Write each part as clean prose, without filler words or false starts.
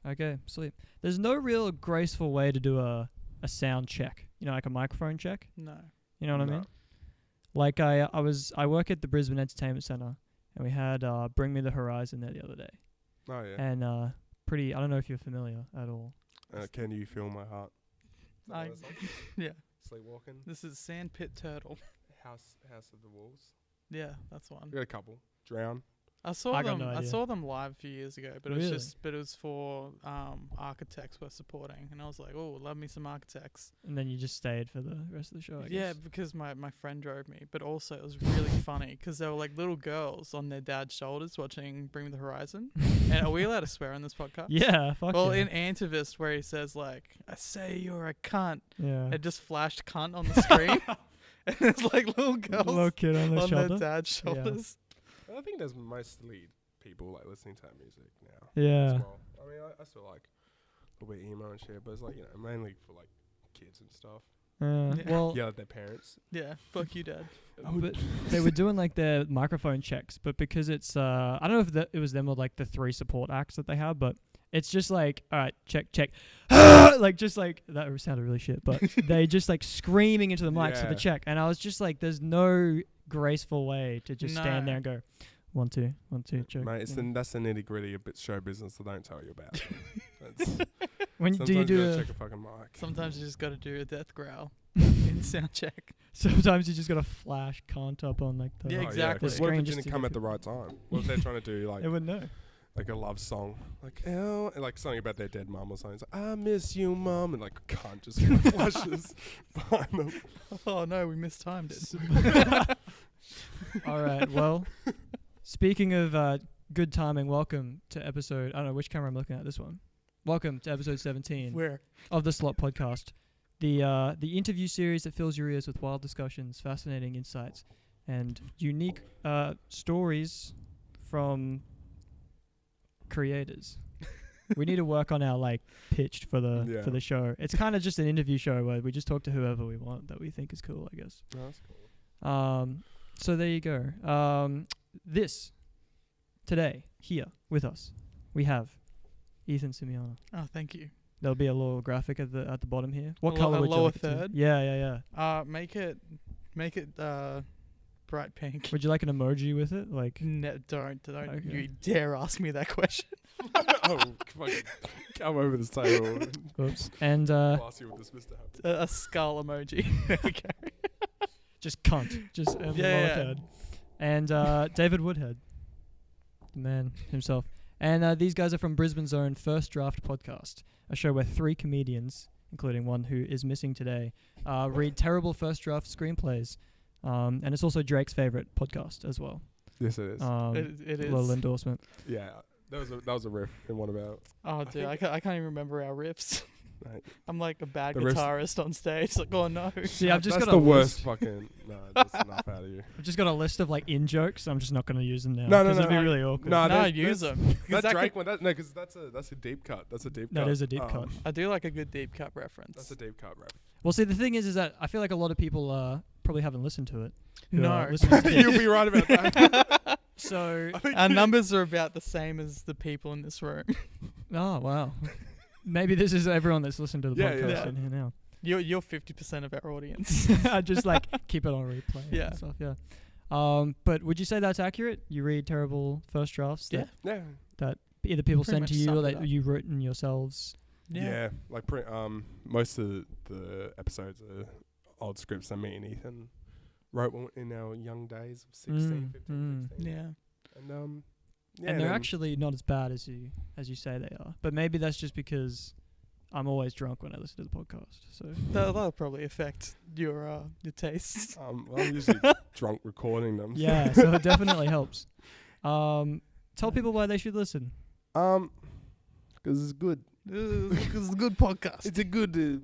Okay, sweet. There's no real graceful way to do a sound check. You know, like a microphone check. No. You know what I mean? Like I work at the Brisbane Entertainment Centre, and we had Bring Me the Horizon there the other day. Oh yeah. And I don't know if you're familiar at all. Can you feel my heart? Yeah. Sleepwalking. This is Sandpit Turtle. House of the Wolves. Yeah, that's one. We got a couple. Drown. I saw I got them. no I idea. saw them live a few years ago, but Really? it was for architects were supporting, and I was like, oh, love me some architects. And then you just stayed for the rest of the show, I Yeah, guess. because my friend drove me, but also it was really funny because they were like little girls on their dad's shoulders watching Bring Me the Horizon. And are we allowed to swear on this podcast? Yeah, fuck Well, yeah. in Antivist, where he says like, "I say you're a cunt," Yeah. it just flashed "cunt" on the screen, and it's like little girls Little kid on the on shoulder. their dad's Yeah. shoulders. I think there's mostly people like listening to that music now. Yeah. As well. I mean, I still like a little bit emo and shit, but it's like, you know, mainly for like kids and stuff. Yeah. Well, Yeah, their parents. Yeah, fuck you, Dad. but they were doing like their microphone checks, but because it's I don't know if it was them or like the 3 support acts that they have, but it's just like, all right, check, like just like that sounded really shit, but they just like screaming into the mics for the Yeah. check, and I was just like, there's no graceful way to just stand No. there and go 1 2 1 2 check. Mate, it's you know. that's the nitty gritty of show business that I don't tell you about. That's, When do you sometimes do gotta a, check a fucking mic. Sometimes you just got to do a death growl in sound check. sometimes you just gotta flash cunt up on like the Yeah, Oh, exactly. 'cause what if Screen it just didn't to come get at the right time? What if they're trying to do they wouldn't know. like a love song, like "Ew," and like something about their dead mum or something? It's like, "I miss you, mum," and like cunt just kind of flashes behind them. Oh no, we mistimed it. All right. Well, speaking of good timing, welcome to episode. I don't know which camera I'm looking at. This one. Welcome to episode 17 Where? of the SLOP Podcast, the interview series that fills your ears with wild discussions, fascinating insights, and unique stories from creators. We need to work on our like pitch for the show. It's kind of just an interview show where we just talk to whoever we want that we think is cool, I guess. Oh, that's cool. So there you go. Today, here with us, we have Ethan Simiana. Oh, thank you. There'll be a little graphic at the bottom here. What A color would you lower like it to? third? Yeah. Make it bright pink. Would you like an emoji with it? Like, No, don't Okay. you dare ask me that question. Oh, fucking come over this table and oops. And blast you with this, Mr. Happy. A skull emoji. There we go. just cunt. Just the lower Yeah. third. And David Woodhead, the man himself. And these guys are from Brisbane's own First Draft Podcast, a show where 3 comedians, including one who is missing today, read terrible first draft screenplays. And it's also Drake's favorite podcast as well. Yes, it is. It is. Little endorsement. Yeah, that was a riff in one about. Oh, dude, I can't even remember our riffs. Right. I'm like a bad The riffs- guitarist on stage. Like, oh no. See, I've just That's got the a worst list. fucking. No, that's enough out of you. I've just got a list of like in jokes. I'm just not going to use them now. No, because it'd be no. really awkward. No, No, there's- use there's- them. That Drake one, because that's a deep cut. That's a deep cut. That is a deep cut. I do like a good deep cut reference. That's a deep cut, rap. Well, see, the thing is that I feel like a lot of people probably haven't listened to it. who No. are listening to this. You'll be right about that. So, I think Our numbers are about the same as the people in this room. oh wow, maybe this is everyone that's listened to the Yeah, podcast yeah. in here now. You're 50% of our audience. I just like keep it on replay. Yeah. And stuff, yeah. But would you say that's accurate? You read terrible first drafts Yeah. that Yeah. either people Pretty send to much you or summed it that up. you've written yourselves? Yeah. Like most of the episodes are old scripts that me and Ethan wrote in our young days of 16, 15, 16. Yeah. And yeah, and they're then- actually not as bad as you say they are. But maybe that's just because I'm always drunk when I listen to the podcast. So That'll probably affect your tastes. well, I'm usually drunk recording them. yeah, so it definitely helps. Tell people why they should listen. Because it's good. It's a good podcast. It's a good in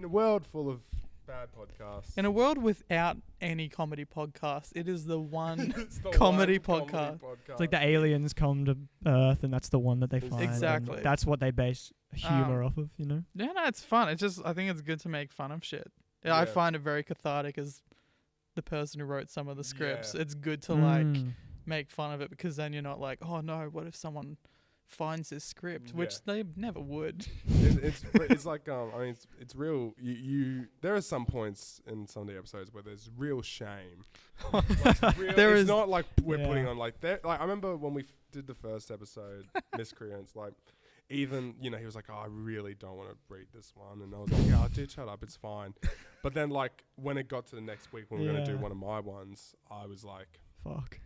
a world full of bad podcasts. In a world without any comedy podcast, it is the one It's the comedy one podcast. It's like the aliens come to Earth, and that's the one that they find. and Exactly. That's what they base humor off of, you know? Yeah, no, it's fun. It's just, I think it's good to make fun of shit. Yeah, I Yeah. find it very cathartic as the person who wrote some of the scripts. Yeah. It's good to like Mm. make fun of it because then you're not like, oh no, what if someone finds this script, which they never would. It's like I mean it's real. You there are some points in some of the episodes where there's real shame. It's not like we're putting on like that. Like I remember when we did the first episode, Miscreants. Like even he was like, oh, I really don't want to read this one, and I was like, oh, dude, shut up, it's fine. But then like when it got to the next week when we were gonna do one of my ones, I was like, fuck.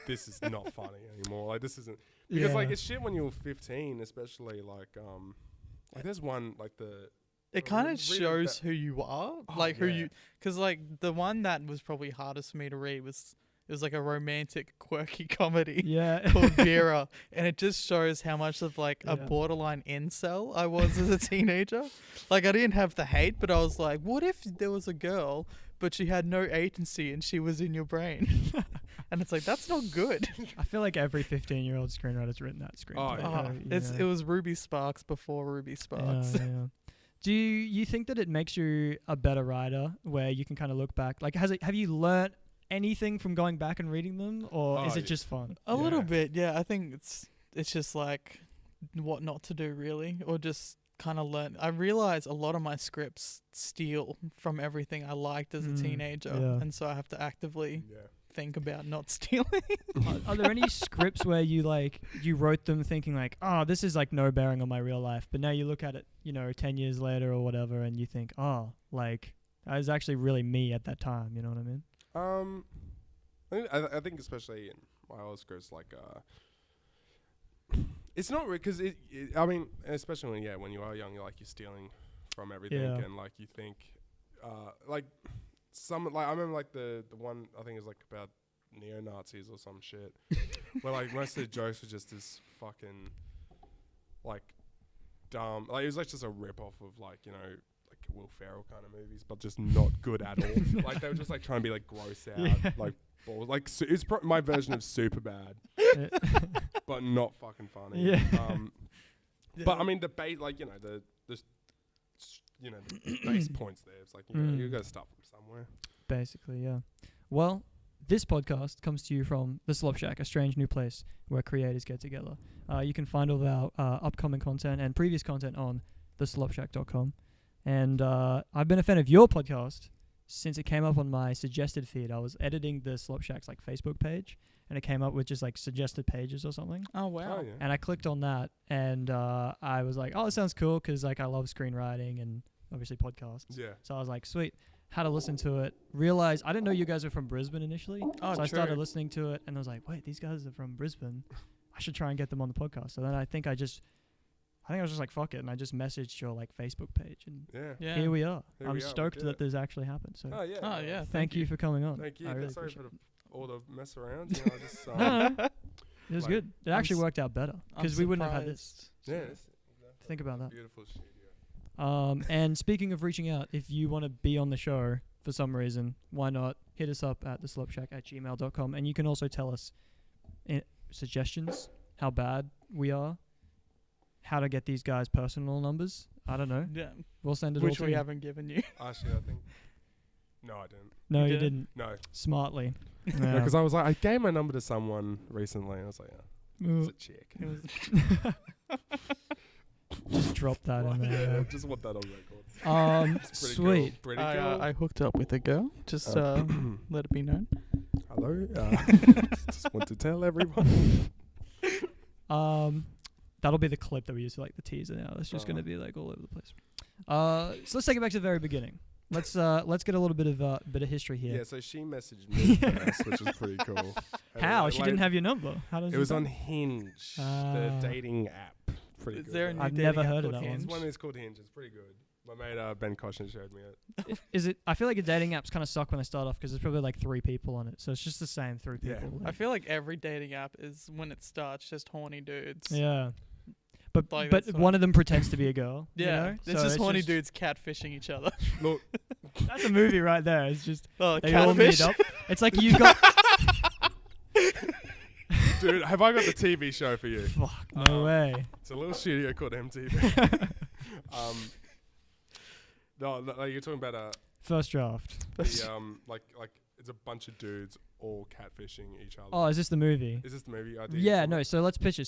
This is not funny anymore. Like this isn't because like it's shit when you were 15, especially like there's one like it kind of shows who you are, who you, because like the one that was probably hardest for me to read was like a romantic quirky comedy called Vera, and it just shows how much of like a borderline incel I was as a teenager. Like I didn't have the hate, but I was like, what if there was a girl but she had no agency and she was in your brain? And it's like, that's not good. I feel like every 15-year-old screenwriter's written that screenplay. It was Ruby Sparks before Ruby Sparks. Do you think that it makes you a better writer where you can kind of look back? Like, have you learnt anything from going back and reading them, or is it just fun? A little bit, yeah. I think it's just like what not to do, really, or just kind of learn. I realize a lot of my scripts steal from everything I liked as a teenager, and so I have to actively think about not stealing. Are there any scripts where you wrote them thinking like, oh, this is like no bearing on my real life, but now you look at it 10 years later or whatever and you think, oh, like that was actually really me at that time, you know what I mean? I think especially in my old scripts, like it's not because I mean, especially when you are young, you're stealing from everything, and like you think like some I remember like the one I think is like about neo-Nazis or some shit where like most of the jokes were just this fucking like dumb, like it was like just a rip off of like Will Ferrell kind of movies, but just not good at all. Like they were just like trying to be like gross out, like balls. Like it's my version of super bad, but not fucking funny. But I mean the base, like the base points there. It's like you got to start from somewhere. Basically, yeah. Well, this podcast comes to you from the Slop Shack, a strange new place where creators get together. You can find all of our upcoming content and previous content on theslopshack.com. And I've been a fan of your podcast since it came up on my suggested feed. I was editing the Slop Shack's like Facebook page, and it came up with just like suggested pages or something. Oh wow! Oh, yeah. And I clicked on that, and I was like, "Oh, it sounds cool," because like I love screenwriting and obviously podcasts. Yeah. So I was like, "Sweet." Had to listen to it. Realized I didn't know you guys were from Brisbane initially. Oh, so I started listening to it, and I was like, "Wait, these guys are from Brisbane. I should try and get them on the podcast." So then I think I was just like, fuck it, and I just messaged your like Facebook page, and here we are. I'm stoked that this actually happened. So thank you for coming on. Thank you. I really sorry for all the mess around. It was good. It actually worked out better because we wouldn't have had this. Yeah. Think about that. Beautiful studio. And speaking of reaching out, if you want to be on the show for some reason, why not hit us up at theslopshack@gmail.com, and you can also tell us suggestions, how bad we are, how to get these guys' personal numbers. I don't know. Yeah. We'll send it Which all to we you. haven't given you. Actually, I think... No, I didn't. No, you didn't. No. Smartly. Because I was like, I gave my number to someone recently, and I was like, it's a chick. Just drop that in there. Just want that on record. Sweet. Pretty girl. I hooked up with a girl. Just let it be known. Hello. Just want to tell everyone. That'll be the clip that we use for like the teaser now. It's just going to be like all over the place. So let's take it back to the very beginning. Let's get a little bit of history here. Yeah, so she messaged me first, which is pretty cool. How? She didn't have your number. How does it was on Hinge, the dating app. Pretty good. I've never heard of that one. Hinge? One is called Hinge. It's pretty good. My mate Ben Caution showed me it. Is it? I feel like a dating apps kind of suck when they start off because there's probably like 3 people on it, so it's just the same 3 people. Yeah. Like. I feel like every dating app is when it starts just horny dudes. Yeah. But like one of them pretends to be a girl. Yeah, you know? it's just horny dudes catfishing each other. Look, that's a movie right there. It's just they catfish? all meet up. It's like you've got. Dude, have I got the TV show for you? Fuck, no way. It's a little studio called MTV. No, like you're talking about First draft. Like it's a bunch of dudes all catfishing each other. Oh, is this the movie? Is this the movie? Yeah, no. So let's pitch it.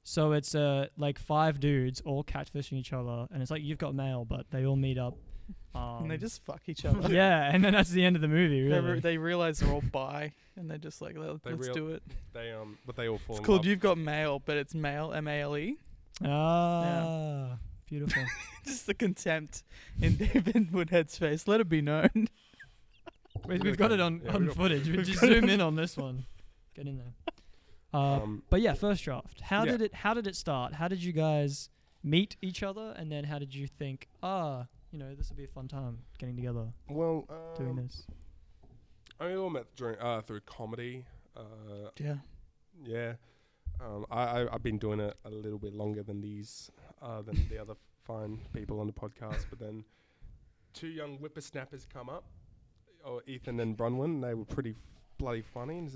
So it's like 5 dudes all catfishing each other, and it's like you've got mail, but they all meet up. And they just fuck each other. Yeah, and then that's the end of the movie. Really, they realize they're all bi, and they're just like, let's do it. But they all fall. It's called You've Got Mail, but it's male, M-A-L-E. Ah, beautiful. Just the contempt in David Woodhead's face. Let it be known. Wait, we've got it on footage. We just zoom in on this one. Get in there. But yeah, first draft. How did it start? How did you guys meet each other, and then how did you think, this would be a fun time getting together? Well, doing this. We all met through comedy. Yeah. I've been doing it a little bit longer than the other fine people on the podcast, but then 2 young whippersnappers come up, Ethan and Bronwyn. They were pretty bloody funny, and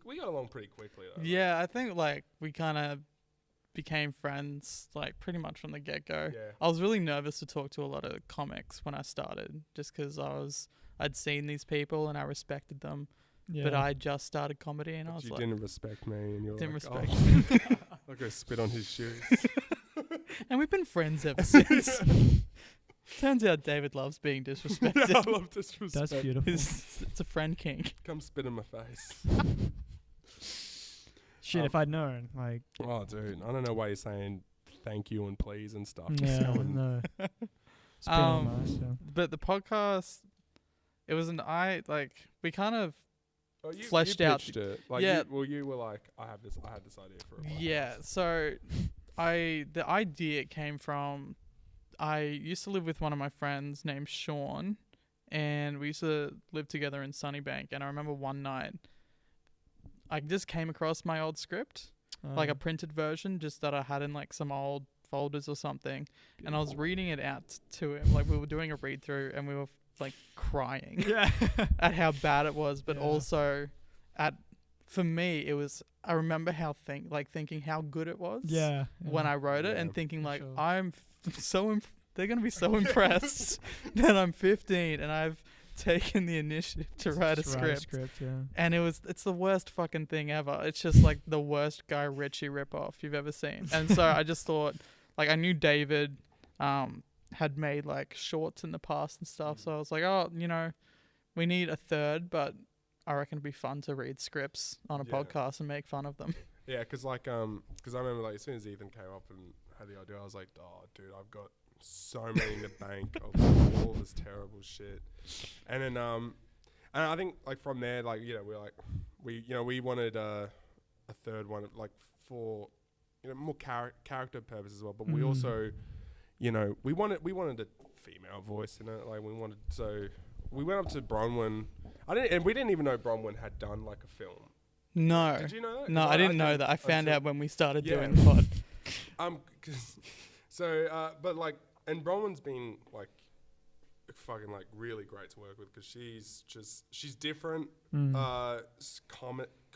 we got along pretty quickly. Though, yeah, I think like we kind of became friends like pretty much from the get-go. Yeah. I was really nervous to talk to a lot of comics when I started, just because I'd seen these people and I respected them. Yeah. But I just started comedy, and I was like, you didn't respect me, and you didn't like, respect me. I'll go spit on his shoes. And we've been friends ever since. Turns out David loves being disrespected. Yeah, I love disrespect. That's beautiful. It's a friend king. Come spit in my face. Shit, if I'd known, like. Oh, dude, I don't know why you're saying thank you and please and stuff. Yeah, no. It's been nice, yeah. But the podcast, it was we kind of fleshed you out. Pitched it. Like, yeah. You were like, I had this idea for a podcast. Yeah. So, the idea came from, I used to live with one of my friends named Sean, and we used to live together in Sunnybank. And I remember one night, I just came across my old script, like a printed version, just that I had in like some old folders or something. Beautiful. And I was reading it out to him. Like we were doing a read through, and we were like crying at how bad it was, but also for me it was. I remember thinking how good it was. When I wrote it, and thinking like I'm they're gonna be so impressed that I'm 15 and I've taken the initiative to write a script. And it's the worst fucking thing ever. It's just like the worst Guy Ritchie ripoff you've ever seen. And so I just thought, like, I knew David had made like shorts in the past and stuff, so I was like, we need a third, but I reckon it'd be fun to read scripts on a podcast and make fun of them. Yeah, because I remember like as soon as Ethan came up and had the idea, I was like, oh dude, I've got so many in the bank of all this terrible shit. And then and I think like from there, like, we wanted a third one, like for more character purposes as well, but we also we wanted a female voice in it. Like we went up to Bronwyn. We didn't even know Bronwyn had done like a film. No. Did you know that? No, I didn't know that. I found out when we started doing the pod. But like, and Bronwyn's been like fucking like really great to work with, because she's different,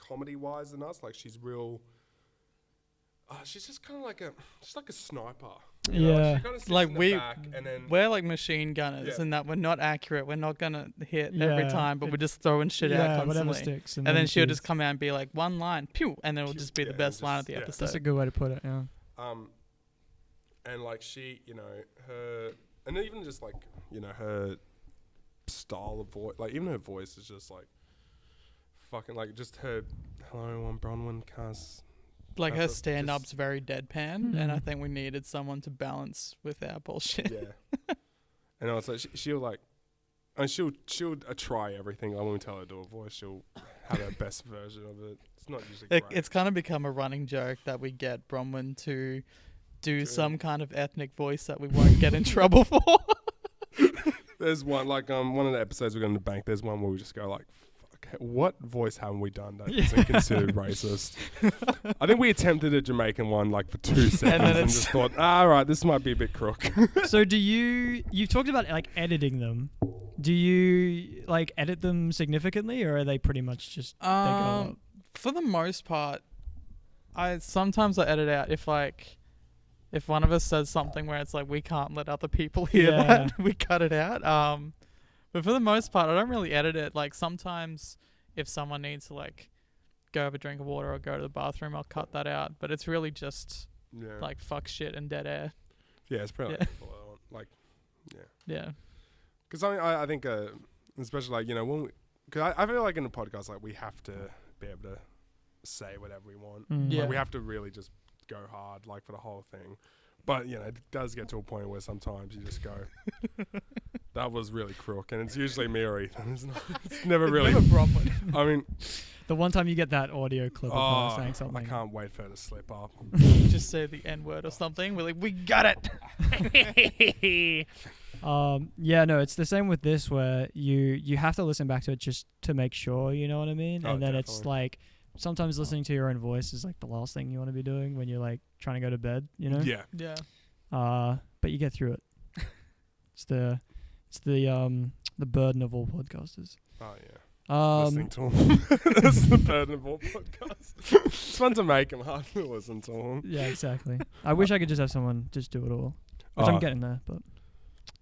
comedy wise than us. Like she's real. She's just kind of like a sniper. Yeah, like we're like machine gunners, and that we're not accurate. We're not gonna hit every time, but we're just throwing shit out constantly. Sticks, and then she'll just come out and be like one line, pew, and then it'll just be the best line of the episode. That's a good way to put it. Yeah. And like she, her, and even just like her style of voice, like even her voice is just like fucking like just her. Hello, I'm Bronwyn Cass. Like her stand-up's very deadpan, and I think we needed someone to balance with our bullshit. Yeah, and I was like, she'll like, and she'll try everything. Like when we tell her to do a voice, she'll have her best version of it. It's not usually great. It's kind of become a running joke that we get Bronwyn to do some kind of ethnic voice that we won't get in trouble for. There's one like one of the episodes we're going to bank. There's one where we just go like, what voice haven't we done that isn't considered racist? I think we attempted a Jamaican one like for 2 seconds and just thought, all right, this might be a bit crook. So you've talked about like editing them. Do you like edit them significantly, or are they pretty much just they go up? For the most part, sometimes I edit out if one of us says something where it's like we can't let other people hear that, we cut it out. But for the most part, I don't really edit it. Like sometimes if someone needs to like go have a drink of water or go to the bathroom, I'll cut that out. But it's really just like fuck shit and dead air. Yeah, it's pretty like Yeah. Because I think especially like, you know, when because I feel like in a podcast like we have to be able to say whatever we want. Yeah. Like, we have to really just go hard like for the whole thing. But you know, it does get to a point where sometimes you just go, that was really crook, and it's usually me or Ethan. It's never really. Never Bronwyn. I mean, the one time you get that audio clip of her saying something, I can't wait for her to slip up. Just say the N word or something. We're like, we got it. Yeah, no, it's the same with this where you have to listen back to it just to make sure, you know what I mean? And then it's like sometimes listening to your own voice is like the last thing you want to be doing when you're like trying to go to bed, you know? Yeah. But you get through it. It's the burden of all podcasters. Oh yeah. Listening to them. That's the burden of all podcasts. It's fun to make them, hard to listen to them. Yeah, exactly. I wish I could just have someone just do it all, which I'm getting there, but.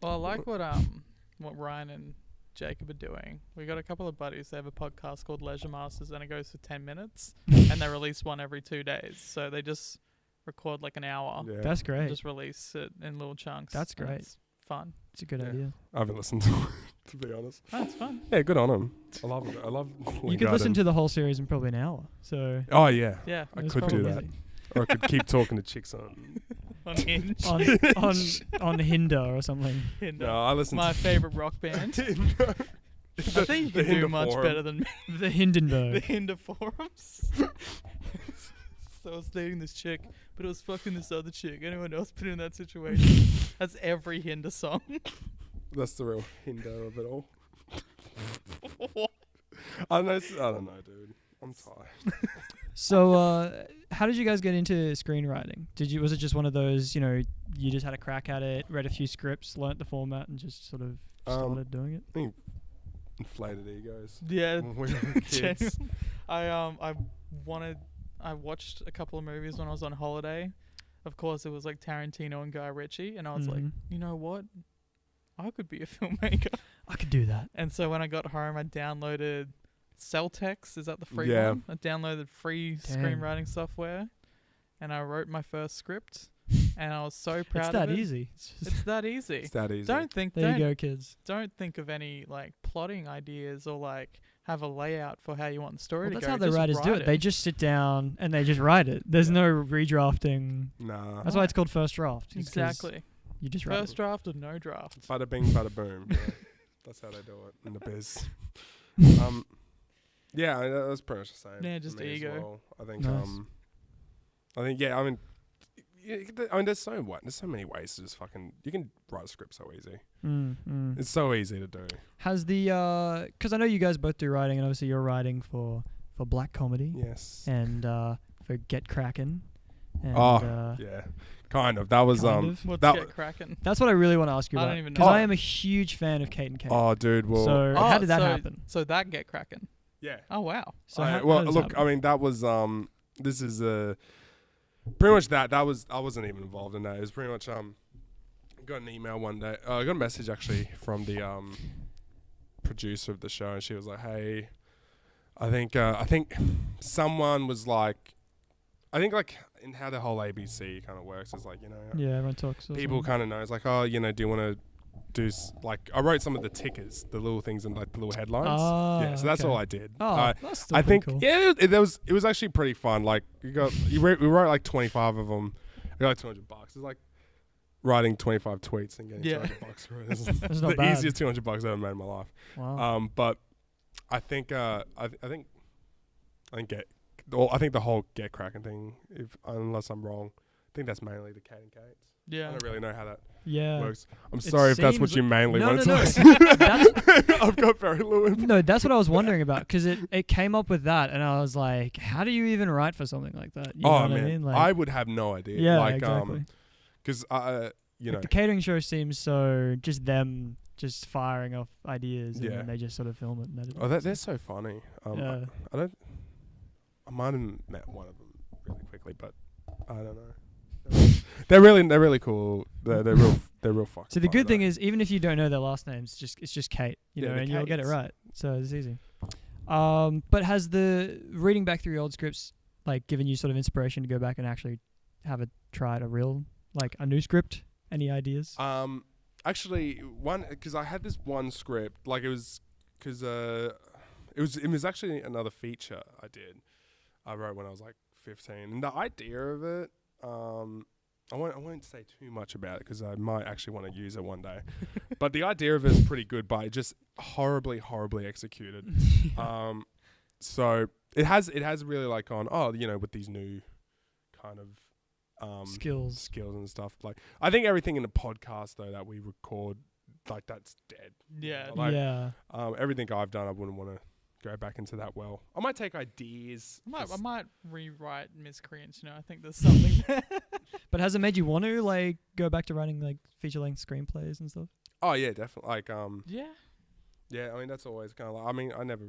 Well, I like what Ryan and Jacob are doing. We got a couple of buddies. They have a podcast called Leisure Masters, and it goes for 10 minutes, and they release one every 2 days. So they just record like an hour. Yeah. That's great. And just release it in little chunks. That's great. It's fun. It's a good idea. I haven't listened to it, to be honest. Oh, it's fun. Yeah, good on them. I love it. I love. You could listen to the whole series in probably an hour. So. Oh yeah. Yeah. I could do that. Or I could keep talking to chicks on Hinge. on Hinder or something. Hinder. No, I listen my to favorite rock band. I think you can do much better than me. The Hindenburg. The Hinder forums. So I was dating this chick, but I was fucking this other chick. Anyone else been in that situation? That's every Hinder song. That's the real Hinder of it all. I don't know, dude. I'm tired. So, how did you guys get into screenwriting? Was it just one of those, you know, you just had a crack at it, read a few scripts, learnt the format, and just sort of started doing it? I think inflated egos. Yeah. When we were kids. I watched a couple of movies when I was on holiday. Of course, it was like Tarantino and Guy Ritchie, and I was like, you know what? I could be a filmmaker. I could do that. And so when I got home, I downloaded Celtex. Is that the free one? I downloaded free screenwriting software, and I wrote my first script, and I was so proud of it. It's that easy. It's that easy. There you go, kids. Don't think of any like plotting ideas or like have a layout for how you want the story to go. That's how the writers do it. They just sit down and they just write it. There's no redrafting. Nah. That's why it's called first draft. Exactly. You just write first draft or no draft. Bada bing, bada boom. Yeah. That's how they do it in the biz. Yeah, that's pretty much the same. Yeah, just ego. Well. I think. Nice. Yeah. I mean, there's so many ways to just fucking. You can write a script so easy. It's so easy to do. Has the because I know you guys both do writing, and obviously you're writing for black comedy. Yes. And for Get Crackin'. And, yeah, kind of. That was What's Get Crackin'? That's what I really want to ask you about. I don't even know. Because I am a huge fan of Kate and Kate. Oh, dude. Well. So how did that happen? So that Get Crackin'. Yeah. Oh wow. So look, I mean, that was this is pretty much that was I wasn't even involved in that. It was pretty much got an email one day. I got a message actually from the producer of the show, and she was like, "Hey, I think someone was like, I think like in how the whole ABC kind of works is like, you know, yeah, everyone talks. People kind of know. It's like, oh, you know, do you want to do like I wrote some of the tickers, the little things and like the little headlines. Yeah, so that's all I did. That's still I think cool. yeah, it was actually pretty fun. Like we wrote like 25 of them. We got like $200. It's like writing 25 tweets and getting $200 for it. It's the easiest $200 I've ever made in my life. Wow. But I think I think the whole Get Crackin' thing, unless I'm wrong, I think that's mainly the Kate and Kate's. Yeah. I don't really know how that Yeah. works. I'm sorry if that's what you mainly wanted to listen. I've got very little info. No, that's what I was wondering about, because it came up with that, and I was like, how do you even write for something like that? You know what man, I mean? Like, I would have no idea. Yeah, like, exactly. Because you know, the catering show seems so just them just firing off ideas, and Yeah. then they just sort of film it and edit it. oh, they're so funny. Yeah. I might have met one of them really quickly, but I don't know. They're really cool. They're real fucking. So the good thing is, even if you don't know their last names, it's just Kate, you know, and you'll get it right. So it's easy. But has the reading back through your old scripts like given you sort of inspiration to go back and actually have a try at a new script? Any ideas? Actually, because I had this one script, like it was actually another feature I wrote when I was like 15, and the idea of it, I won't say too much about it because I might actually want to use it one day, but the idea of it is pretty good, but it just horribly executed. So it has really like with these new kind of skills and stuff. Like I think everything in the podcast though that we record, like that's dead. Yeah. Everything I've done, I wouldn't want to go back into that. Well, I might take ideas. I might rewrite Miscreants. I think there's something there. But has it made you want to like go back to writing like feature-length screenplays and stuff? Oh yeah, definitely. Like Yeah. I mean that's always kind of like. I mean I never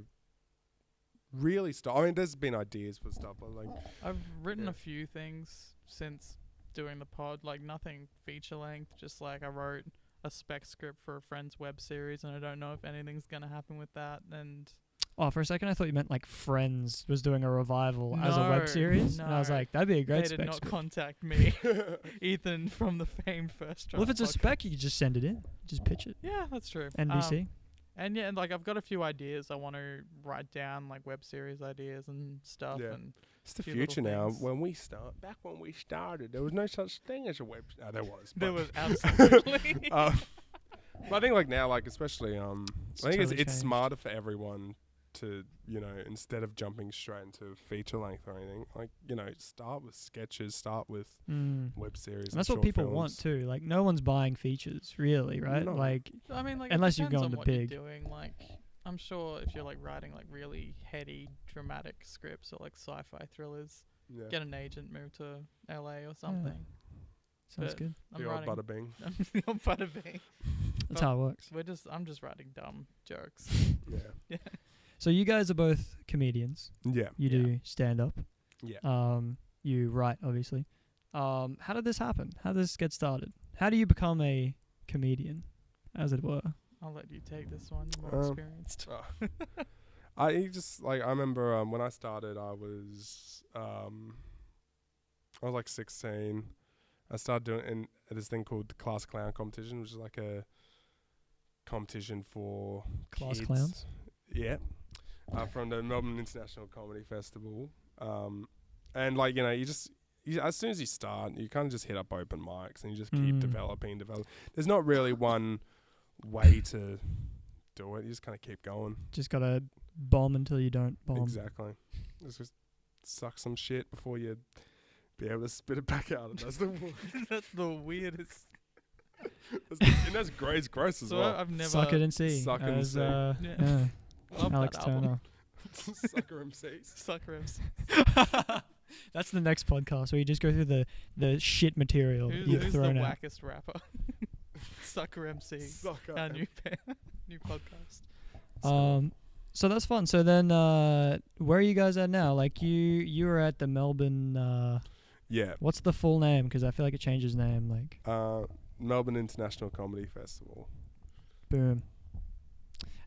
really stopped. I mean there's been ideas for stuff, but like I've written a few things since doing the pod. Like nothing feature-length. Just like I wrote a spec script for a friend's web series, and I don't know if anything's gonna happen with that. And for a second I thought you meant like Friends was doing a revival as a web series, and I was like, that'd be a great spec They did not script. Contact me, Ethan from the famed First Draft. Well, if it's a podcast. spec, you could just send it in, just pitch it. Yeah, that's true. NBC. And yeah, and like I've got a few ideas I want to write down, like web series ideas and stuff. Yeah. And it's the few future little now. things. When we started, there was no such thing as a web. There was. There but was absolutely. but I think like now, like especially, I think totally it's changed. smarter for everyone to, instead of jumping straight into feature length or anything, like, start with sketches, start with web series. And that's what people want too. Like no one's buying features really, right? No. Like I mean, like unless it you depends go on into what big. you're doing. Like I'm sure if you're like writing like really heady, dramatic scripts or like sci-fi thrillers, get an agent, move to LA or something. Sounds But good. I'm the old writing butter bing. the old butter bing. That's how it works. I'm just writing dumb jokes. Yeah. So you guys are both comedians. Yeah. You do stand up. Yeah. You write, obviously. How did this happen? How did this get started? How do you become a comedian, as it were? I'll let you take this one. You're more experienced. I remember when I started, I was like 16. I started doing this thing called the Class Clown competition, which is like a competition for Class kids. clowns? Yeah. From the Melbourne International Comedy Festival. And like, as soon as you start, you kind of just hit up open mics and you just keep developing. There's not really one way to do it. You just kind of keep going. Just gotta bomb until you don't bomb. Exactly. Just suck some shit before you be able to spit it back out. That's the That's the weirdest. and that's great. It's gross as well. I've never Suck it and see. Suck and see. Yeah. Love Alex that album. Turner. Sucker MCs. Sucker MC. That's the next podcast where you just go through the shit material Who's you've the thrown out. wackest rapper? Sucker MC. Sucker Our new podcast. So that's fun. So then, where are you guys at now? Like you were at the Melbourne. Yeah. What's the full name? Because I feel like it changes name. Like Melbourne International Comedy Festival. boom.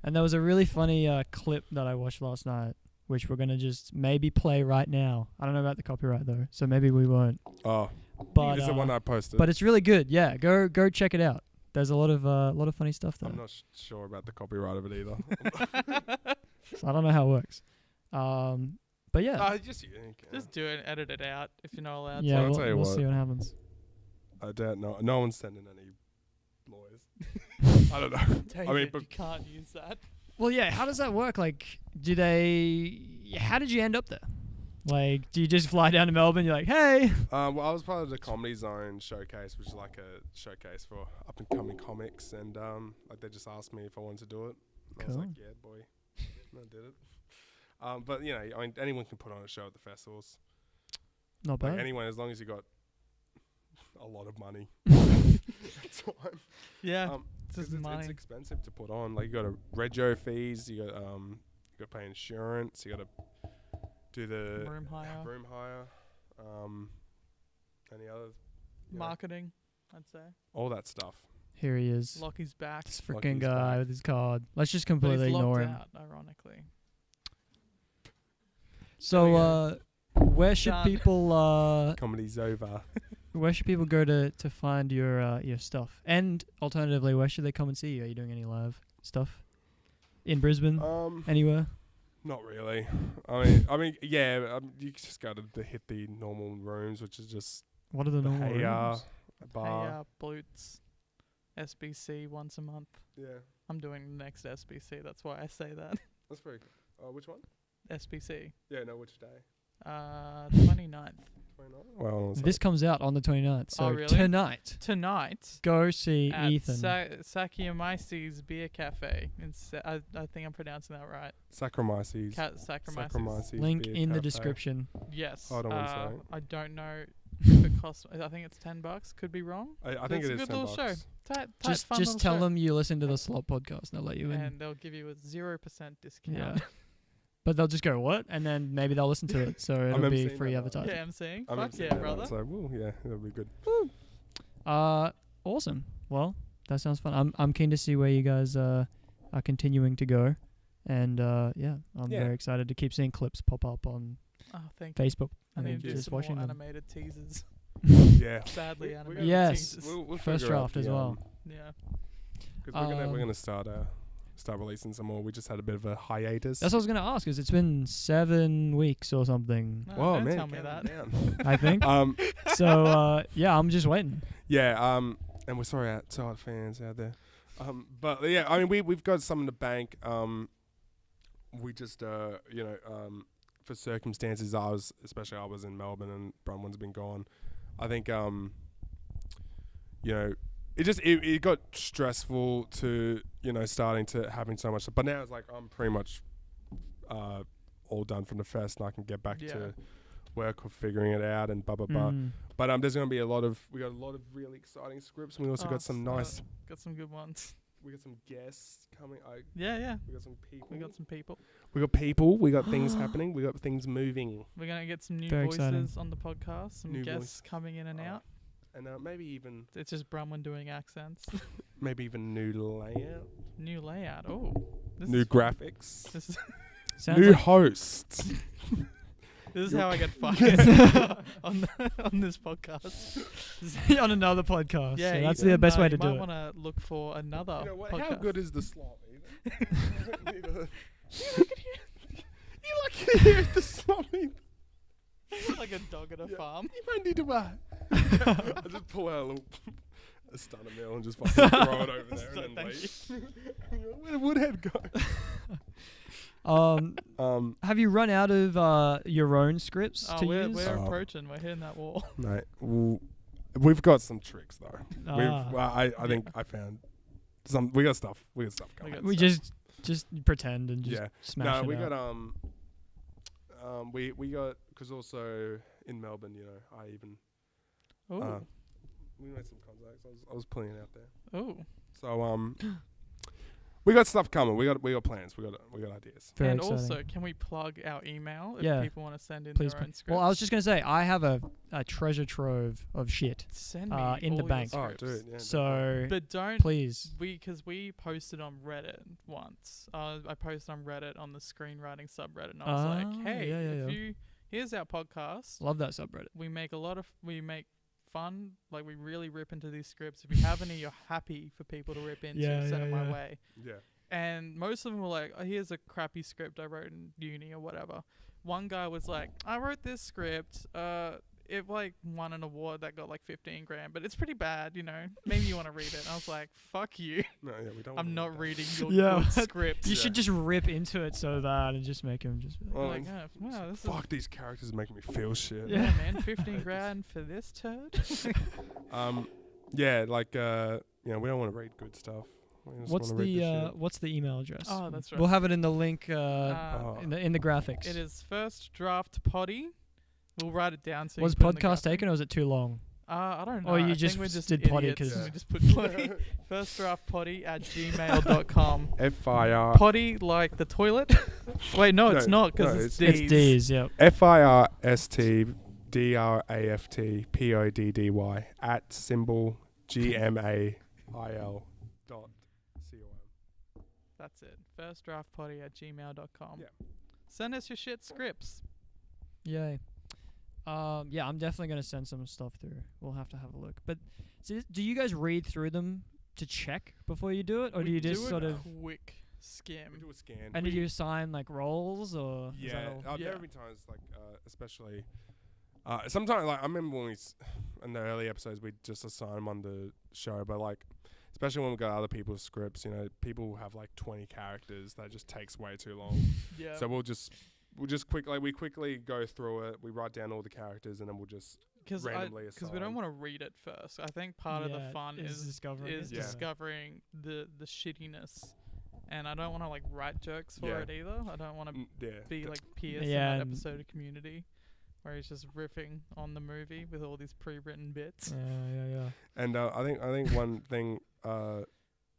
And there was a really funny clip that I watched last night, which we're gonna just maybe play right now. I don't know about the copyright though, so maybe we won't. Oh, But it's the one I posted. but it's really good. Yeah, go check it out. There's a lot of funny stuff there. I'm not sure about the copyright of it either. So I don't know how it works. But yeah. Just do it and edit it out if you're not allowed Yeah, I'll tell you we'll what. see what happens. I doubt no one's sending any lawyers. I don't know. to. I mean, David, but you can't use that. Well, yeah. How does that work? Like, how did you end up there? Like, do you just fly down to Melbourne? You're like, hey. well, I was part of the Comedy Zone showcase, which is like a showcase for up and coming comics, and like they just asked me if I wanted to do it. And I was like, yeah, boy, and I did it. But I mean, anyone can put on a show at the festivals. Not bad. Like anyone, as long as you got a lot of money. Time. Yeah. It's expensive to put on. Like you got rego fees. You got to pay insurance. You got to do the room hire. Any other marketing, I'd say. All that stuff. Here he is. Lockie's back. This freaking Lockie's guy back. with his card. Let's just But completely he's ignore locked him. out, ironically. So, where should Done. people Comedy's over. where should people go to find your stuff? And alternatively, where should they come and see you? Are you doing any live stuff in Brisbane? Anywhere? Not really. I mean, yeah. You just got to hit the normal rooms, which is just What are the normal Hey rooms? bar. Blutes, SBC once a month. Yeah, I'm doing the next SBC. That's why I say that. that's very good. Which one? SBC. Yeah, no, which day? 29th. 29? Well, This comes out on the 29th. So Oh, really? tonight, go see At Ethan. Saccharomyces Beer Cafe. I think I'm pronouncing that right. Saccharomyces. Saccharomyces. Saccharomyces Link Beer in the Cafe. description. Yes. Hold on one sec. I don't know if it costs. I think it's $10. Could be wrong. I think It's it a is good little $10. show. Tight, Just fun just little tell show. them you listen to the SLOP podcast and they'll let you in. And they'll give you a 0% discount. Yeah. But they'll just go, what? And then maybe they'll listen to it. So it'll be emceeing free that advertising. Yeah, I'm saying. I'm Fuck emceeing yeah, that brother. one, So, well, yeah, that'll be good. Awesome. Well, that sounds fun. I'm keen to see where you guys are continuing to go. And yeah, I'm Yeah. very excited to keep seeing clips pop up on Oh, thank you. Facebook. I and need to do just some more watching them. animated teasers. Yeah. Sadly animated Yes. teasers. We'll First figure out draft as well. Yeah. Because we're gonna start releasing some more. We just had a bit of a hiatus. That's what I was going to ask, because it's been 7 weeks or something, No, Whoa, don't man, tell me calm that. down. I think. So, yeah, I'm just waiting. Yeah, and we're sorry to our fans out there. But yeah, I mean, we've got some in the bank. We just, for circumstances, I was in Melbourne and Brunwyn's been gone. I think, it got stressful to, starting to having so much. But now it's like I'm pretty much all done from the fest and I can get back to work or figuring it out and blah, blah, blah. But there's going to be we got a lot of really exciting scripts. And we also got some nice. Got some good ones. We got some guests coming. Yeah. We got some people. We got some people. We got people. We got things happening. We got things moving. We're going to get some new Very voices exciting. on the podcast. Some New guests coming in and out. And maybe even It's just Brumwyn doing accents. new layout. New layout. Oh. New graphics. This is Sounds New like hosts. this is how I get fired on this podcast. on another podcast. Yeah, So that's Ethan, the best way to you do might it. want to look for another You know what? podcast. How good is the slot? You like it here at the slot? like a dog at a farm. You might need to buy. I just pull out a stunner mill and just fucking throw it over there and then leave. Where did Woodhead go? Have you run out of your own scripts to we're use? approaching. We're hitting that wall. Mate, we've got some tricks though. Ah. I think I found some. We got stuff. We got stuff We going. got We stuff. just pretend and just Yeah. smash No, it we out. got we got because also in Melbourne, I even Oh. we made some contacts. I was putting it out there. Oh. So we got stuff coming. We got plans. We got ideas. Very and exciting. also, can we plug our email if Yeah. people want to send in Please. their own scripts? Well, I was just gonna say I have a treasure trove of shit. send me in the all your bank. Oh, scripts. dude. Yeah. So But don't please. because we posted on Reddit once. I posted on Reddit on the screenwriting subreddit, and I was like, "Hey, yeah. here's our podcast. Love that subreddit. We make fun. Like we really rip into these scripts. If you have any, you're happy for people to rip into. Send it my way." Yeah. And most of them were like, "Oh, here's a crappy script I wrote in uni or whatever." One guy was like, "I wrote this script. It won an award that got like 15 grand, but it's pretty bad, Maybe you want to read it." And I was like, "Fuck you. No, yeah, we don't. I'm not reading your Yeah. good script." You should just rip into it so bad and just make him just. Well, Like, oh, wow, this fuck, these characters are making me feel shit. yeah, man, 15 grand for this turd. Yeah, like we don't want to read good stuff. We just What's wanna read the shit. what's the email address? Oh, that's right. We'll have it in the link in the graphics. It is First Draft Potty. We'll write it down. So Was you put it in the podcast graphic. taken or was it too long? I don't know. Or you I think just we're just did potty idiots 'cause- and we just put potty. firstdraftpotty@gmail.com. FIR Potty like the toilet. Wait, no, it's No, not because no, it's it's D's. It's D's, yep. FIRST DRAFTPODDY at symbol GMAIL.com. That's it. firstdraftpoddy@gmail.com. Yeah. Send us your shit scripts. Yay. Yeah, I'm definitely gonna send some stuff through. We'll have to have a look. But do you guys read through them to check before you do it, or do you just sort of quick skim? We do a scan. And do you assign like roles or? Yeah, there have been times like, especially. Sometimes like I remember when in the early episodes we just assign them on the show, but like. Especially when we got other people's scripts, people have like 20 characters. That just takes way too long. Yeah. So we'll just quickly go through it. We write down all the characters and then we'll just randomly assign. Because we don't want to read it first. I think part of the fun is discovering the shittiness. And I don't want to like write jokes for it either. I don't want to be like Pierce in that episode of Community, where he's just riffing on the movie with all these pre-written bits. Yeah. And I think one thing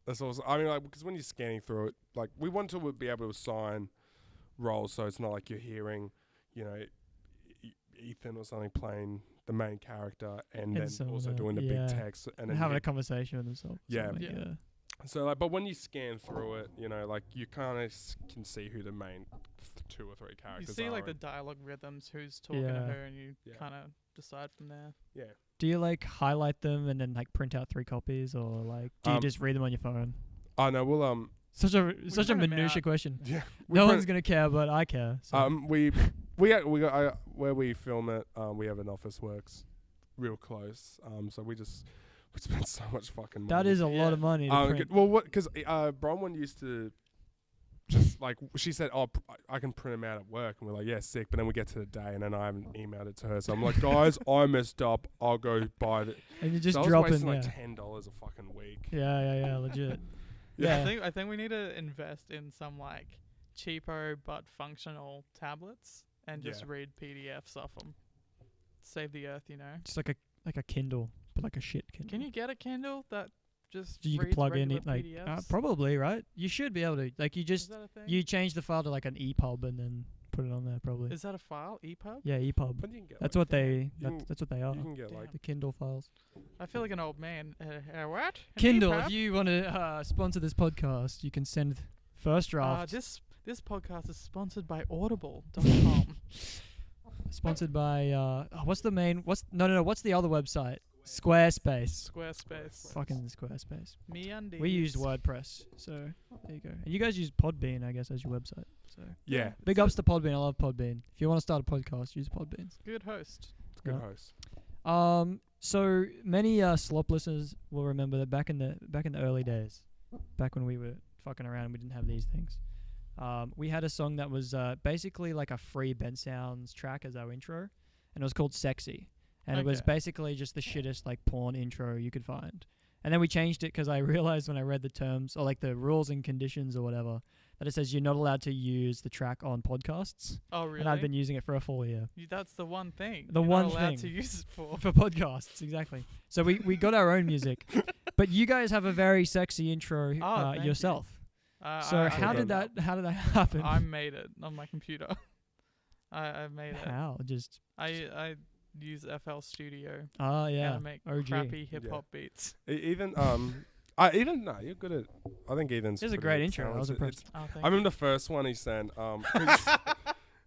that's also, I mean, like, because when you're scanning through it, like, we want to be able to assign roles, so it's not like you're hearing, Ethan or something playing the main character and then also doing the big text and then having a conversation with himself. Yeah. So like, but when you scan through it, like you kind of can see who the main 2 or 3 characters are. You see like the dialogue rhythms, who's talking to her, and you kind of decide from there. Yeah. Do you like highlight them and then like print out 3 copies, or like do you just read them on your phone? Oh no, we'll such a minutia question. Yeah. No one's gonna care, but I care. So. We got where we film it. We have an office works real close. So we spend so much fucking money. That is a lot of money to print. Well, because Bronwyn used to just like, she said, I can print them out at work, and we're like, yeah, sick. But then we get to the day, and then I haven't emailed it to her, so I'm like, guys, I messed up. I'll go buy it. And you just so drop I was in, wasting like $10 a fucking week. Yeah, legit. I think we need to invest in some like cheapo but functional tablets and just read PDFs off them. Save the earth, Just like a Kindle, but like a shit Kindle. Can you get a Kindle that just you can plug in it like probably, right? You should be able to. Like, you change the file to like an EPUB and then put it on there probably. Is that a file? EPUB? Yeah, EPUB. But you can get that's what they are. You can get like the Kindle files. I feel like an old man. What? Kindle, if you want to sponsor this podcast, you can send First Draft. This podcast is sponsored by Audible.com. Sponsored by what's the other website? Squarespace. Fucking Squarespace. MeUndies. We used WordPress, so there you go. And you guys use Podbean, I guess, as your website. So yeah. Big ups to Podbean. I love Podbean. If you want to start a podcast, use Podbean. Good host. It's a good host. So many SLOP listeners will remember that back in the early days, back when we were fucking around, we didn't have these things. We had a song that was basically like a free Ben Sounds track as our intro, and it was called Sexy. And it was basically just the shittest like porn intro you could find. And then we changed it because I realized when I read the terms or like the rules and conditions or whatever that it says you're not allowed to use the track on podcasts. Oh, really? And I've been using it for a full year. That's the one thing. You're not allowed to use it for podcasts, exactly. So we got our own music, but you guys have a very sexy intro yourself. So how did that happen? I made it on my computer. I made it. How? Just I use FL Studio. Oh yeah. And make OG. crappy hip hop beats. You're good at. I think Ethan's. It's a great intro. I was impressed. I remember the first one he sent.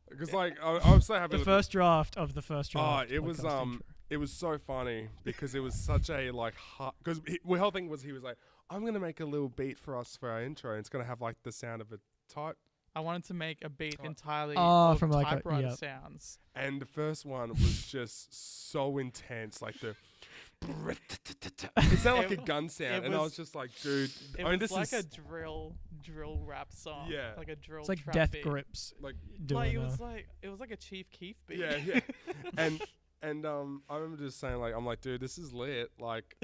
Because like I was so happy. The first draft of the first draft. Oh, it was intro. It was so funny because it was such a like because the whole thing was he was like, I'm gonna make a little beat for us for our intro. And it's gonna have like the sound of a type. I wanted to make a beat entirely of from like typewriter sounds. And the first one was just so intense, like the. It sounded like a gun sound, and I was just like, dude. It was like a drill rap song. Yeah, like a drill. It's like trap Death beat. Grips. It was like a Chief Keef beat. Yeah. And I remember just saying like, I'm like, dude, this is lit. Like,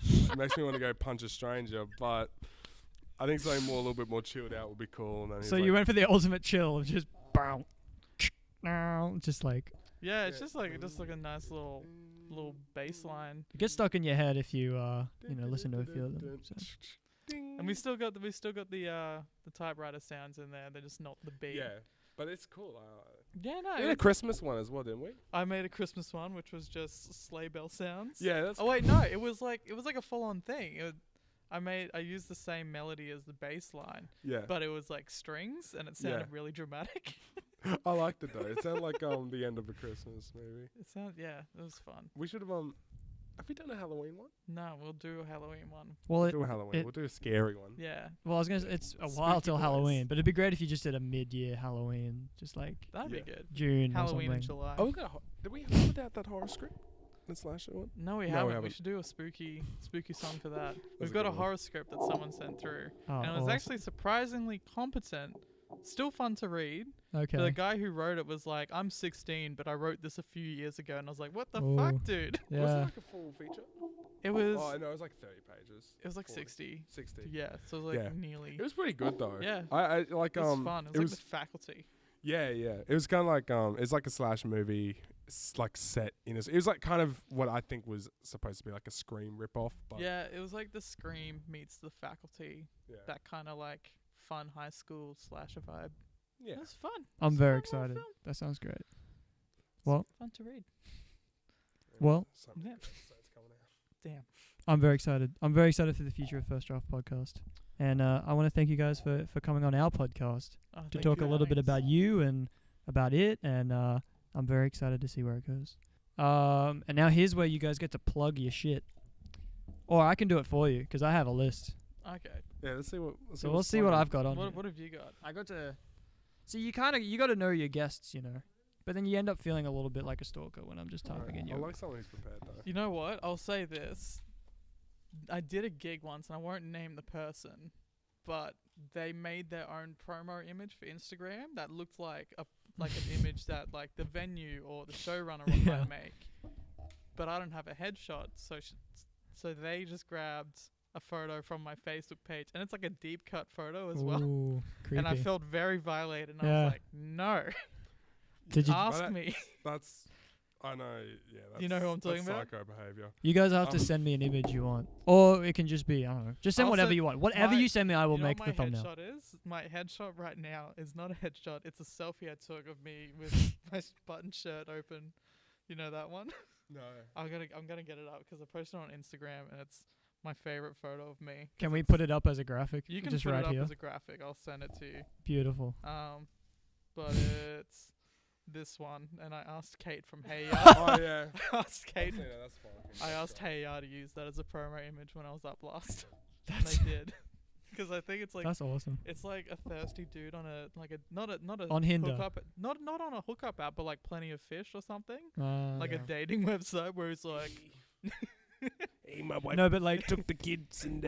it makes me want to go punch a stranger, but. I think something a little bit more chilled out would be cool. And so you went for the ultimate chill of just bow, just like. Yeah, it's just like a nice little bass line. It gets stuck in your head if you listen to a few of them. So. And we still got the typewriter sounds in there. They're just not the beat. Yeah. But it's cool. Yeah, no. We had a Christmas one as well, didn't we? I made a Christmas one, which was just sleigh bell sounds. Yeah, that's. Oh wait, no, it was like a full-on thing. I used the same melody as the bass line. Yeah. But it was like strings, and it sounded really dramatic. I liked it though. It sounded like the end of a Christmas maybe. It was fun. We should have Have we done a Halloween one? No, we'll do a Halloween one. Well, We'll do a Halloween. We'll do a scary one. Yeah. Well, I was gonna say it's a while till Halloween, but it'd be great if you just did a mid-year Halloween, just like That'd be good. June Halloween or in something. July. Oh, did we put out that horror script? The slasher one? No, we haven't. We should do a spooky song for that. We've got a horror script that someone sent through, and it was actually surprisingly competent. Still fun to read. Okay. The guy who wrote it was like, "I'm 16, but I wrote this a few years ago," and I was like, "What the fuck, dude?" Yeah. Was it like a full feature? It was. Oh, no, it was like 30 pages. It was like 40. 60. 60. Yeah, so it was like nearly. It was pretty good though. Yeah. I like It was fun. It was like The Faculty. Yeah. It was kind of like it's like a slash movie, like set in. It was like kind of what I think was supposed to be like a Scream ripoff. But Yeah, it was like The Scream meets The Faculty. Yeah. That kind of like fun high school slasher vibe. Yeah. It was fun. I'm It's a very fun little excited. film. That sounds great. It's Well- fun to read. Well- Some Yeah. episodes coming out. Damn. I'm very excited. I'm very excited for the future of First Draft Podcast. And I want to thank you guys for coming on our podcast Oh, to thank talk you a for little bit having us. about you and about it. And I'm very excited to see where it goes. And now here's where you guys get to plug your shit. Or I can do it for you because I have a list. Okay. Yeah, let's see what. So we'll see what I've got on. What have you got? I got to. See, you got to know your guests, you know. But then you end up feeling a little bit like a stalker when I'm just typing in I your. like someone who's prepared though. You know what? I'll say this. I did a gig once, and I won't name the person, but they made their own promo image for Instagram that looked like an image that like the venue or the showrunner might make. But I don't have a headshot, so they just grabbed a photo from my Facebook page, and it's like a deep cut photo as well. Ooh, creepy. And I felt very violated, and I was like, no. Did you Ask me. That's. I know. Yeah. That's, You know who I'm talking about? Psycho behavior. You guys have to send me an image you want, or it can just be I don't know. Just send I'll whatever send you want. Whatever you send me, I will make the thumbnail. My headshot right now is not a headshot. It's a selfie I took of me with my button shirt open. You know that one? No. I'm gonna get it up because I posted it on Instagram, and it's my favorite photo of me. Can we put it up as a graphic? You can just put right it up here. as a graphic. I'll send it to you. Beautiful. But it's this one, and I asked Kate from Hey Ya. Oh yeah. I asked Kate. Yeah, that's fine. I asked Hey Ya to use that as a promo image when I was up last. And That's they did. Because I think it's like that's awesome. it's like a thirsty dude on a not a On Hinder. hookup, not on a hookup app, but like Plenty of Fish or something, like Yeah. a dating website where he's like, Hey, my wife. No, but like took the kids and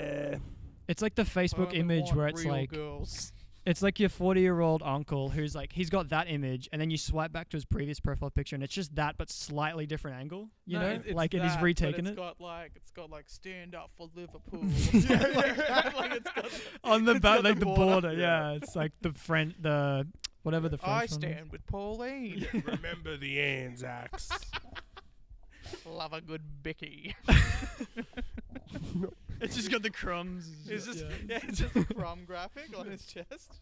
it's like the Facebook "I only image want where it's real like girls." it's like your 40-year-old uncle who's like he's got that image, and then you swipe back to his previous profile picture, and it's just that but slightly different angle. You know, it's like and he's that, retaken but it it's got like stand up for Liverpool. Like it's got on the it's back, got like the border. Yeah. Yeah, it's like the whatever the French I one is. stand with Pauline. remember the Anzacs. Love a good bicky. It's just got the crumbs. It's just it's just a crumb graphic on his chest.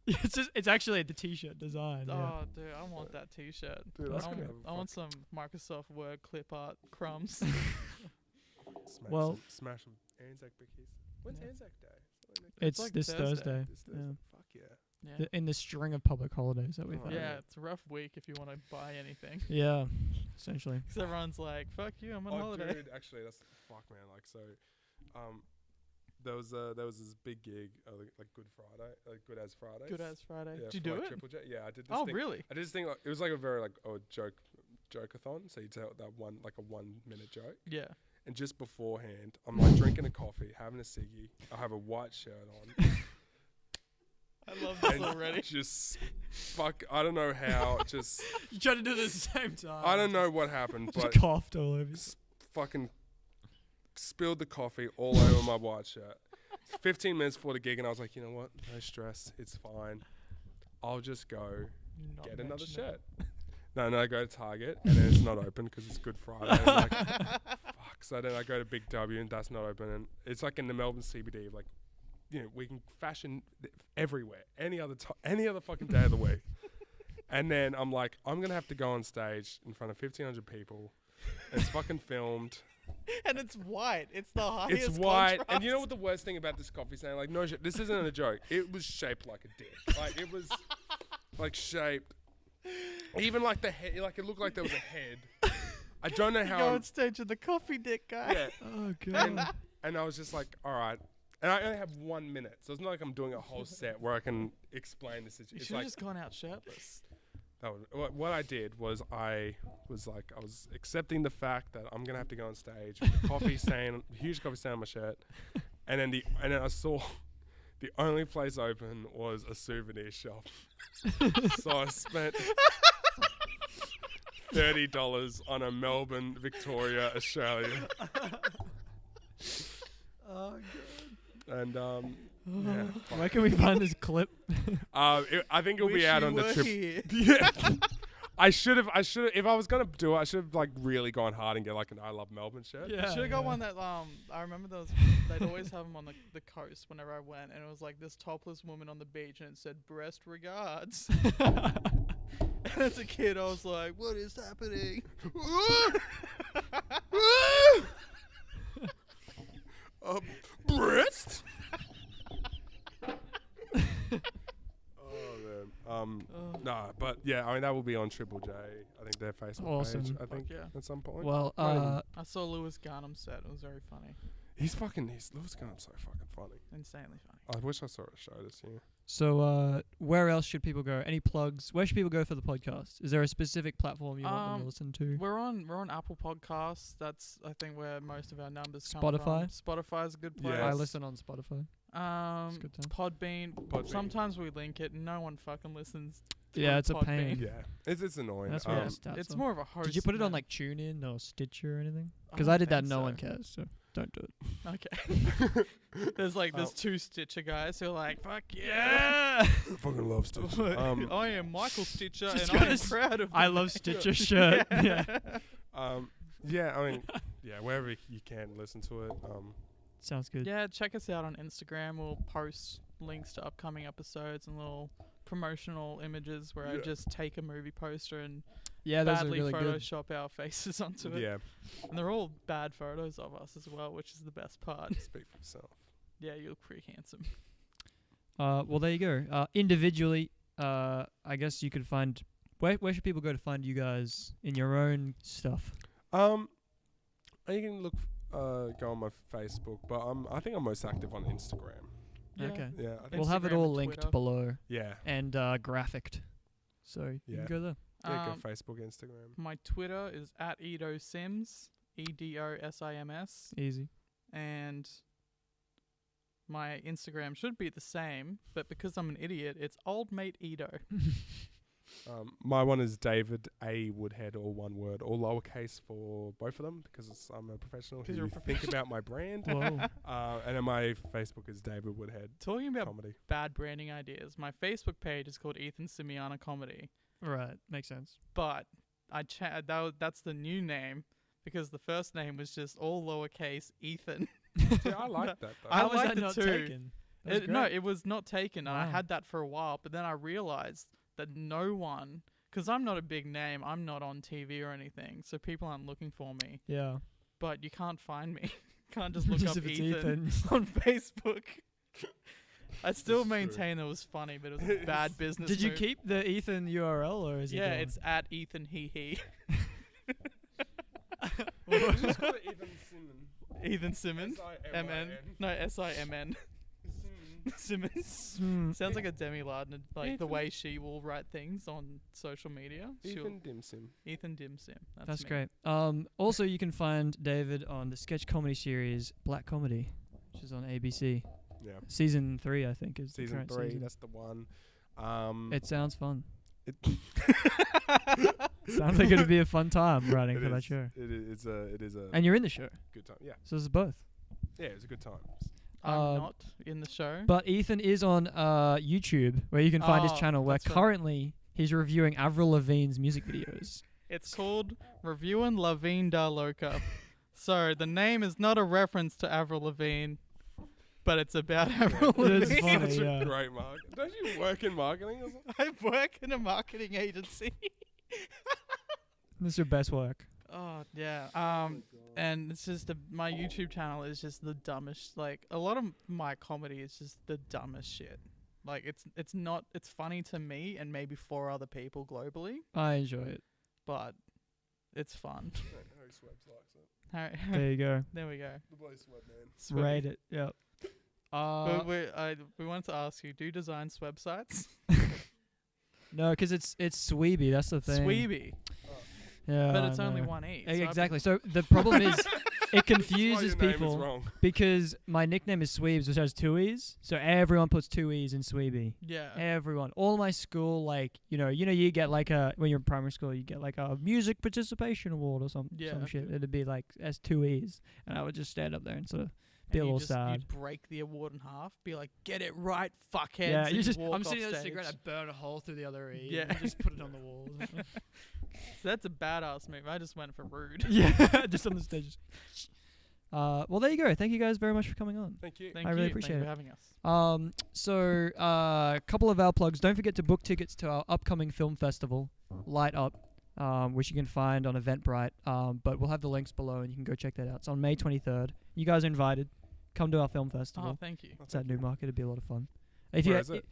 It's actually the t-shirt design. Yeah. Oh, dude, I want that T-shirt. Dude, That's I gonna want, I want some Microsoft Word clip art crumbs. Well- smash some Anzac bickies. When's Yeah. Anzac Day? It's like this Thursday. This Yeah. Thursday. Fuck yeah. Yeah. In the string of public holidays that we've Oh, had. Yeah, it's a rough week if you want to buy anything. Yeah, essentially. Because everyone's like, fuck you, I'm on holiday. Dude, actually, that's fuck, man. Like, so, there was this big gig, like Good Friday, like Good as Friday. Good as Friday. Yeah, Did you for, do like, it? Triple J. Yeah, I did this Oh, thing. really? I did this thing. Like, it was like a very joke-a-thon. So you tell that a 1 minute joke, Yeah. and just beforehand, I'm like drinking a coffee, having a ciggy. I have a white shirt on. I love this and already. just fuck. I don't know how. Just You try to do it at the same time. I don't know what happened, Just but coughed all over. fucking spilled the coffee all over my white shirt. 15 minutes before the gig, and I was like, you know what? No stress. It's fine. I'll just go Not get another mention it. shirt. No, I go to Target, and then it's not open because it's Good Friday. And I'm like, fuck. So then I go to Big W, and that's not open. And it's like in the Melbourne CBD, like, you know, we can fashion everywhere. Any other fucking day of the week. And then I'm like, I'm going to have to go on stage in front of 1,500 people. It's fucking filmed. And it's white. It's the highest It's white. contrast. And you know what the worst thing about this coffee stand? Like, no shit. This isn't a joke. It was shaped like a dick. Like, it was, like, shaped. Even, like, the head. Like, it looked like there was a head. I don't know how. Go on stage with the coffee dick guy. Yeah. Oh, God. And I was just like, all right. And I only have 1 minute. So it's not like I'm doing a whole set where I can explain the situation. You should have just gone out shirtless. What I did was I was accepting the fact that I'm gonna have to go on stage with a coffee stain, huge coffee stain on my shirt, and then I saw the only place open was a souvenir shop. So I spent $30 on a Melbourne, Victoria, Australia. Oh, God. And Yeah. Where can we find this clip? I think it'll be out on the trip. Yeah. I should have. If I was gonna do it, I should have like really gone hard and get like an I Love Melbourne shirt. Yeah, should have got one that I remember they'd always have them on the coast whenever I went, and it was like this topless woman on the beach, and it said "breast regards." And as a kid, I was like, "What is happening?" Breast. Nah, but yeah, I mean that will be on Triple J. I think their Facebook page. I think at some point. Well, I saw Lewis Garnham's set. It was very funny. Lewis Garnham's so fucking funny. Insanely funny. I wish I saw a show this year. So, where else should people go? Any plugs? Where should people go for the podcast? Is there a specific platform you want them to listen to? We're on Apple Podcasts. That's I think where most of our numbers come Spotify? from. Spotify's a good place. I listen on Spotify. Good time. Podbean. Sometimes we link it. No one fucking listens. Yeah, it's a pain. Yeah, it's annoying. That's where it it's more of a host. Did you put it on like TuneIn or Stitcher or anything? Because I did that. No one cares. So don't do it. Okay. There's two Stitcher guys who are like, fuck yeah. I fucking love Stitcher. I am Michael Stitcher and I am proud of I love Stitcher shirt. Yeah. Yeah, I mean, yeah, wherever you can listen to it. Sounds good. Yeah, check us out on Instagram. We'll post links to upcoming episodes and little promotional images where I just take a movie poster and badly really Photoshop our faces onto it. Yeah. And they're all bad photos of us as well, which is the best part. Speak for yourself. Yeah, you look pretty handsome. Well, there you go. Individually, I guess you could find... Where should people go to find you guys in your own stuff? You can look... go on my Facebook, but I think I'm most active on Instagram. Yeah. Okay. Yeah, we'll have it all linked below. Yeah. And graphicked. So you can go there. Yeah, go Facebook, Instagram. My Twitter is @EdoSims, EDOSIMS. Easy. And my Instagram should be the same, but because I'm an idiot, it's Old Mate Edo. My one is David A. Woodhead, all one word, all lowercase for both of them because I'm a professional who think about my brand. Whoa. And then my Facebook is David Woodhead. Talking about comedy. Bad branding ideas, my Facebook page is called Ethan Simiana Comedy. Right, makes sense. But that's the new name because the first name was just all lowercase Ethan. Yeah, I like that though. I was liked that not it too. Taken? No, it was not taken. Wow. And I had that for a while, but then I realized that no one, because I'm not a big name, I'm not on TV or anything, so people aren't looking for me. Yeah. But you can't find me. Can't just look up if it's Ethan on Facebook. I still maintain it was funny, but it was a bad business Did you move. keep the Ethan URL or is it? Yeah, it's @Ethan he. Just call it Ethan Simmons. Ethan Simmons. S-I-M-I-N. No, S-I-M-N. Simmons. Sounds like a Demi Lovato, like the way she will write things on social media. Ethan Dimsim. Ethan Dimsim. That's me. great. Also, you can find David on the sketch comedy series Black Comedy, which is on ABC. Yeah. Season 3, I think, is Season the current 3. season. That's the one. It sounds fun. Sounds like it'd be a fun time writing for that show. It is a. And you're in the show. Good time. Yeah. So this is both. Yeah, it's a good time. I'm not in the show. But Ethan is on YouTube, where you can find his channel, where currently he's reviewing Avril Lavigne's music videos. It's called Reviewing Lavigne da Loca. So the name is not a reference to Avril Lavigne. but it's about Avril Lavigne. That's funny, Such yeah. a great mark. Don't you work in marketing or something? I work in a marketing agency. This is your best work. Oh yeah. And it's just my YouTube channel is just the dumbest. Like a lot of my comedy is just the dumbest shit. Like it's funny to me and maybe 4 other people globally, I enjoy it. but it's fun. Harry Sweby likes it. There you go. There we go. The bloody Sweb man. Rate it. Yep. We wanted to ask you: do you design websites? No, because it's Sweby. That's the thing. Sweby, Yeah, but it's I only know. one E. Exactly. So the problem is, it confuses That's why your name is people wrong. because my nickname is Sweebs, which has 2 E's. So everyone puts 2 E's in Sweby. Yeah. Everyone. All my school, like, you get like when you're in primary school, you get like a music participation award or some shit. It'd be like as 2 E's. And I would just stand up there and sort of be a little sad. You'd break the award in half, be like, get it right, fuckheads. Yeah, and you just, walk I'm sitting off there with a cigarette, I stage. burn a hole through the other E. Yeah. And just put it on the wall. So that's a badass move. I just went for rude. Yeah, just on the stage. Well, there you go. Thank you guys very much for coming on. Thank you. Thank I really you. appreciate Thank it. you for having us. So a couple of our plugs. Don't forget to book tickets to our upcoming film festival, Light Up, which you can find on Eventbrite. But we'll have the links below, and you can go check that out. It's on May 23rd. You guys are invited. Come to our film festival. Oh, thank you. It's at Newmarket. It'd be a lot of fun. Where is it?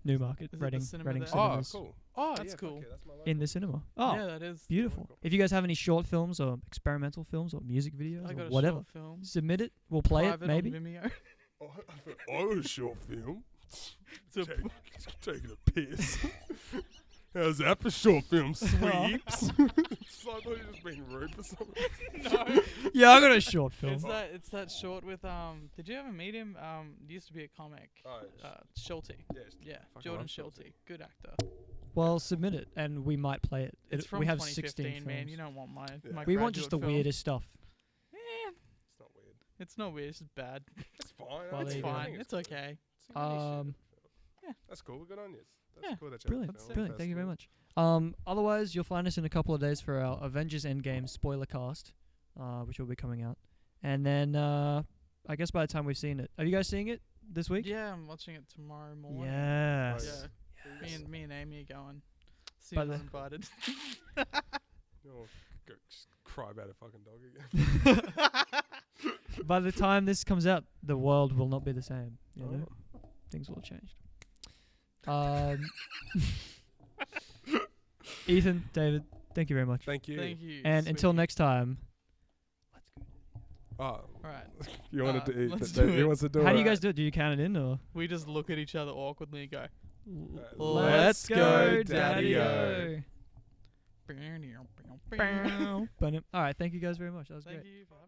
Newmarket, Is it the Reading, cinema Reading there? Cinemas. Oh, cool. Oh, That's yeah, cool. fuck yeah, that's my In local. the cinema. Oh, Yeah, that is beautiful. Cool. If you guys have any short films or experimental films or music videos I or got a whatever, short film. submit it. We'll play it, Private maybe. On Vimeo. Oh, a short film. It's a Taking a piss. How's that for short film sweeps? So I thought you were just being rude for something. no. Yeah, I got a short film. It's that short with did you ever meet him? Used to be a comic. Schulte. Yeah, Fucking Jordan love Schulte. Schulte. Good actor. Well, submit it, and we might play it. It's from we have 2015, 16 man. films. You don't want my Yeah. my We want just the graduate film. weirdest stuff. Eh, It's not weird. it's not weird. It's just bad. It's fine. Well, It's there you go. fine. It's okay. Yeah. That's cool. Good on you. That's Yeah. cool that you Brilliant, have a film brilliant. Thank you very festival. much. Otherwise, you'll find us in a couple of days for our Avengers Endgame spoiler cast, which will be coming out. And then, I guess by the time we've seen it, are you guys seeing it this week? Yeah, I'm watching it tomorrow morning. Yes. Yeah. Me and Amy are going. See, By I'm the- not invited. You'll go just cry about a fucking dog again. By the time this comes out, the world will not be the same. You know? Things will have changed. Ethan, David, thank you very much. Thank you. Thank you. And sweet. until next time, Oh, All right. you wanted to eat. let's But do he it. wants to do how it. do you guys do it? Do you count it in or? We just look at each other awkwardly and go. Let's go, Daddy-O. Daddy-O. All right, thank you guys very much. That was Thank great. you for having